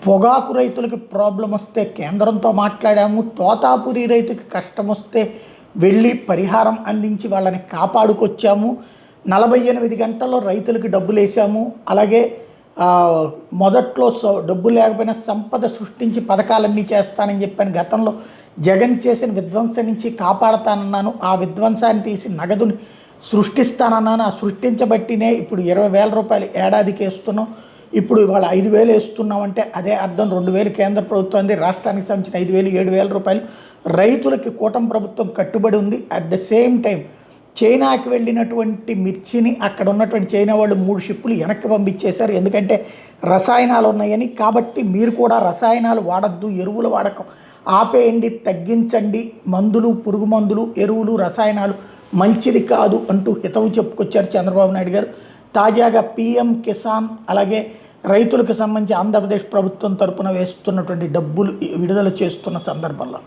పొగాకు రైతులకి ప్రాబ్లం వస్తే కేంద్రంతో మాట్లాడాము. తోతాపురి రైతుకి కష్టం వస్తే వెళ్ళి పరిహారం అందించి వాళ్ళని కాపాడుకొచ్చాము. 48 గంటల్లో రైతులకి డబ్బులు వేసాము. అలాగే మొదట్లో డబ్బులు లేకపోయినా సంపద సృష్టించి పథకాలన్నీ చేస్తానని చెప్పాను. గతంలో జగన్ చేసిన విధ్వంసం నుంచి కాపాడతానన్నాను. ఆ విధ్వంసాన్ని తీసి నగదుని సృష్టిస్తానన్నాను. ఆ సృష్టించబట్టినే ఇప్పుడు 20,000 రూపాయలు ఏడాదికి వేస్తున్నాం. ఇప్పుడు ఇవాళ 5,000 వేస్తున్నామంటే అదే అర్థం. 2,000 కేంద్ర ప్రభుత్వం అంది, రాష్ట్రానికి సంబంధించిన 5,000 7,000 రూపాయలు రైతులకి కూటమి ప్రభుత్వం కట్టుబడి ఉంది. అట్ ద సేమ్ టైం చైనాకి వెళ్ళినటువంటి మిర్చిని అక్కడ ఉన్నటువంటి చైనా వాళ్ళు 3 షిప్పులు వెనక్కి పంపించేశారు. ఎందుకంటే రసాయనాలు ఉన్నాయని. కాబట్టి మీరు కూడా రసాయనాలు వాడద్దు, ఎరువుల వాడకం ఆపేయండి, తగ్గించండి. మందులు, పురుగు మందులు, ఎరువులు, రసాయనాలు మంచిది కాదు అంటూ హితవు చెప్పుకొచ్చారు చంద్రబాబు నాయుడు గారు. తాజాగా పీఎం కిసాన్ అలాగే రైతులకు సంబంధించి ఆంధ్రప్రదేశ్ ప్రభుత్వం తరపున వేస్తున్నటువంటి డబ్బులు విడుదల చేస్తున్న సందర్భంలో